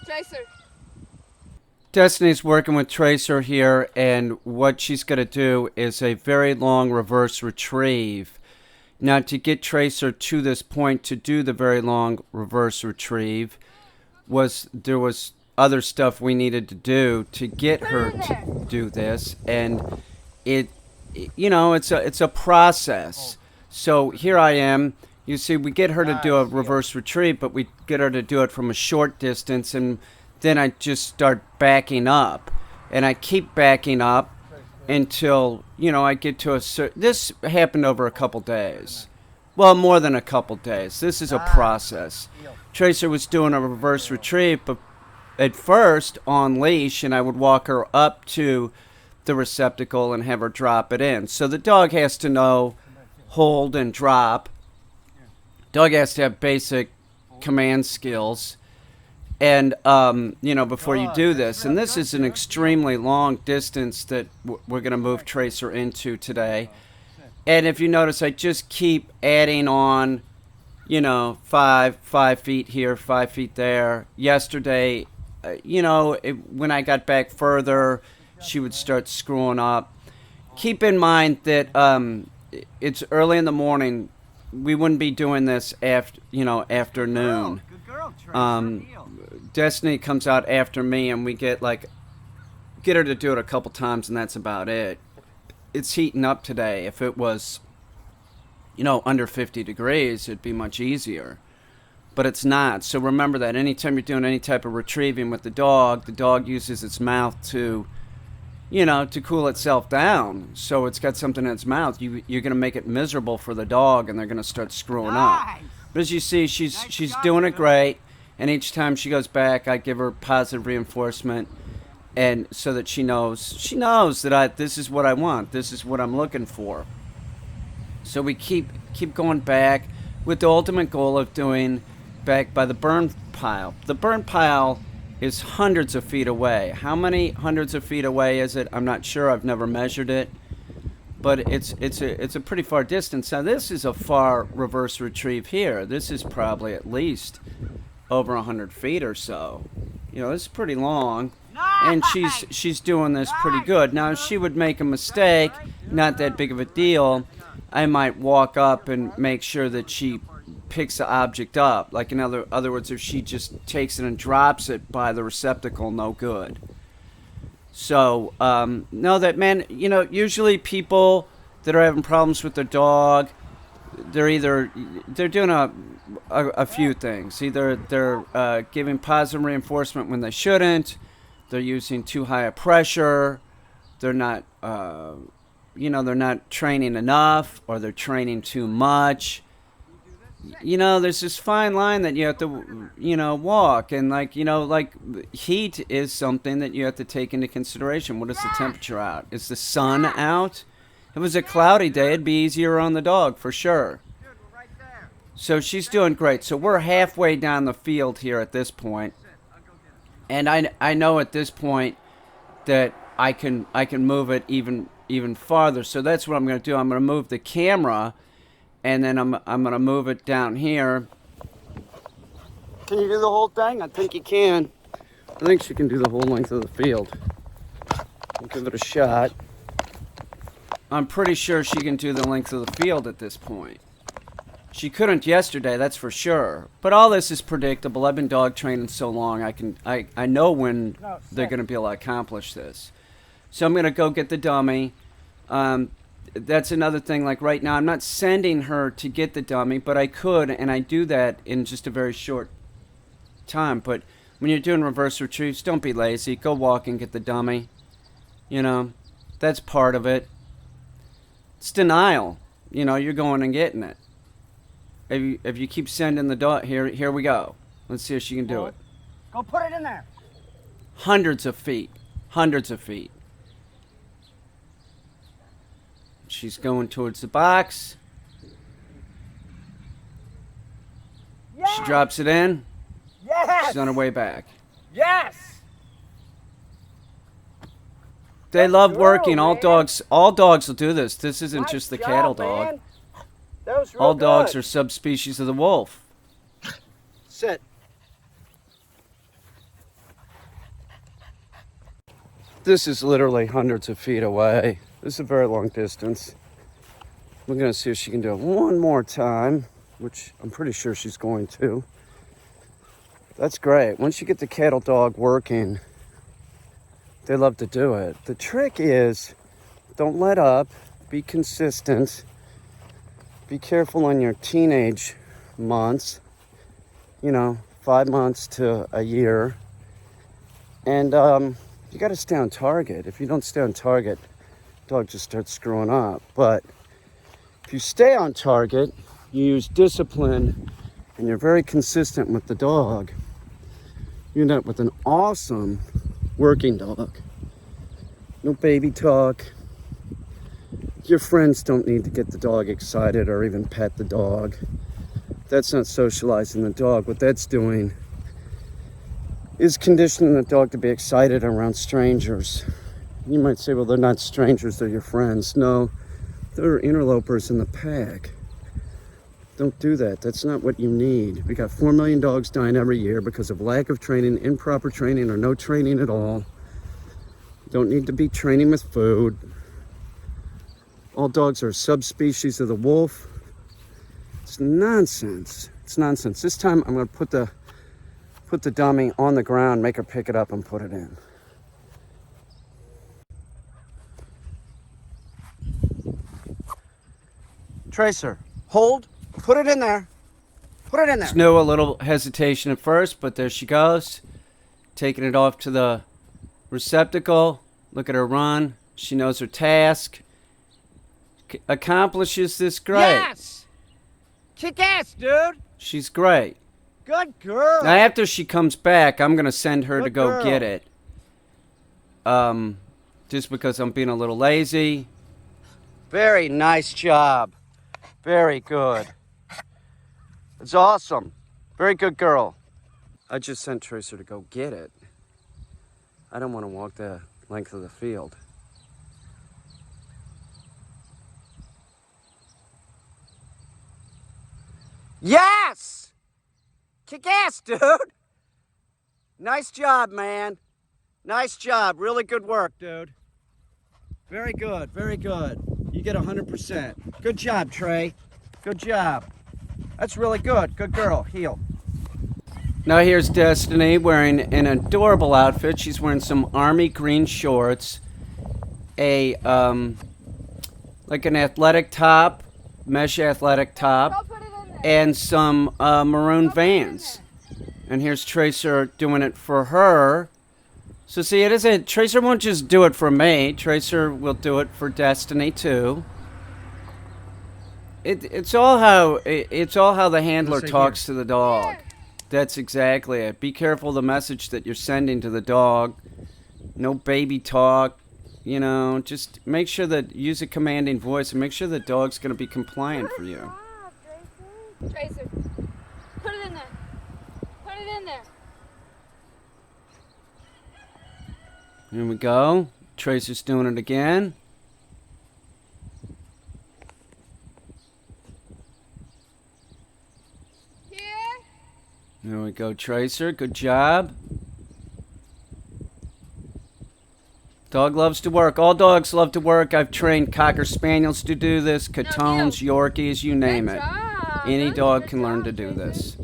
Tracer. Destiny's working with Tracer here, and what she's going to do is a very long reverse retrieve. Now, to get Tracer to this point to do the very long reverse retrieve, there was other stuff we needed to do to get her to do this, and it's a process. So here I am. You see, we get her to do a reverse retrieve, but we get her to do it from a short distance, and then I just start backing up. And I keep backing up until, I get to a certain... This happened over a couple days. Well, more than a couple days. This is a process. Tracer was doing a reverse retrieve, but at first on leash, and I would walk her up to the receptacle and have her drop it in. So the dog has to know hold and drop. Dog has to have basic command skills. And, before you do this. And this is an extremely long distance that we're going to move Tracer into today. And if you notice, I just keep adding on, 5 feet here, 5 feet there. Yesterday, when I got back further, she would start screwing up. Keep in mind that it's early in the morning. We wouldn't be doing this afternoon. Destiny comes out after me, and we get her to do it a couple times, and that's about it. It's heating up today. If it was, under 50 degrees, it'd be much easier. But it's not. So remember that anytime you're doing any type of retrieving with the dog uses its mouth to cool itself down. So it's got something in its mouth. You're going to make it miserable for the dog, and they're going to start screwing up. But as you see, she's doing it great. And each time she goes back, I give her positive reinforcement, and so that she knows that this is what I want. This is what I'm looking for. So we keep going back with the ultimate goal of doing back by the burn pile. The burn pile is hundreds of feet away. How many hundreds of feet away is it? I'm not sure. I've never measured it, but it's a pretty far distance. Now this is a far reverse retrieve here. This is probably at least over 100 feet or so. This is pretty long, and she's doing this pretty good. Now, if she would make a mistake, not that big of a deal, I might walk up and make sure that she picks the object up. Like, in other words, if she just takes it and drops it by the receptacle, no good. So, know that, man, usually people that are having problems with their dog, they're doing a few things. Either they're giving positive reinforcement when they shouldn't, they're using too high a pressure, they're not they're not training enough, or they're training too much. There's this fine line that you have to walk, and heat is something that you have to take into consideration. What is the temperature out? Is the sun out? If it was a cloudy day, it'd be easier on the dog for sure. So she's doing great. So we're halfway down the field here at this point. And I know at this point that I can move it even farther. So that's what I'm going to do. I'm going to move the camera, and then I'm going to move it down here. Can you do the whole thing? I think you can. I think she can do the whole length of the field. I'll give it a shot. I'm pretty sure she can do the length of the field at this point. She couldn't yesterday, that's for sure. But all this is predictable. I've been dog training so long, I know when they're going to be able to accomplish this. So I'm going to go get the dummy. That's another thing. Like right now, I'm not sending her to get the dummy, but I could, and I do that in just a very short time. But when you're doing reverse retrieves, don't be lazy. Go walk and get the dummy. That's part of it. It's denial. You're going and getting it. If you keep sending the dog, here we go. Let's see if she can do it. Go put it in there. Hundreds of feet. She's going towards the box. Yes. She drops it in. Yes. She's on her way back. Yes. They Good love girl, working. man. All dogs will do this. This isn't Nice just the job, cattle dog. man. That was real All dogs good. are subspecies of the wolf. Sit. This is literally hundreds of feet away. This is a very long distance. We're gonna see if she can do it one more time, which I'm pretty sure she's going to. That's great. Once you get the cattle dog working, they love to do it. The trick is, don't let up, be consistent, be careful on your teenage months, 5 months to a year. And you gotta stay on target. If you don't stay on target, dog just starts screwing up. But if you stay on target, you use discipline, and you're very consistent with the dog, you end up with an awesome working dog. No baby talk. Your friends don't need to get the dog excited or even pet the dog. That's not socializing the dog. What that's doing is conditioning the dog to be excited around strangers. You might say, well, they're not strangers, they're your friends. No, they're interlopers in the pack. Don't do that. That's not what you need. We got 4 million dogs dying every year because of lack of training, improper training, or no training at all. Don't need to be training with food. All dogs are subspecies of the wolf. It's nonsense. It's nonsense. This time I'm going to put the dummy on the ground, make her pick it up and put it in. Tracer, hold, put it in there. Put it in there. Snow, a little hesitation at first, but there she goes. Taking it off to the receptacle. Look at her run. She knows her task. Accomplishes this great. Yes! Kick ass, dude! She's great. Good girl! Now, after she comes back, I'm going to send her to go get it. Just because I'm being a little lazy. Very nice job. Very good. It's awesome. Very good girl. I just sent Tracer to go get it. I don't want to walk the length of the field. Yes! Kick ass, dude! Nice job, man. Nice job. Really good work, dude. Very good, very good. You get 100%. Good job, Trey. Good job. That's really good. Good girl. Heel. Now here's Destiny wearing an adorable outfit. She's wearing some army green shorts, a like an athletic top, mesh athletic top, and some maroon Vans. And here's Tracer doing it for her. So see, it isn't, Tracer won't just do it for me. Tracer will do it for Destiny too. It's all how the handler talks to the dog. That's exactly it. Be careful the message that you're sending to the dog. No baby talk. Just make sure that use a commanding voice and make sure the dog's going to be compliant for you. Tracer, put it in there. Put it in there. Here we go. Tracer's doing it again. Here. There we go, Tracer. Good job. Dog loves to work. All dogs love to work. I've trained Cocker Spaniels to do this, Catones, Yorkies, you name it. Any dog can learn to do this.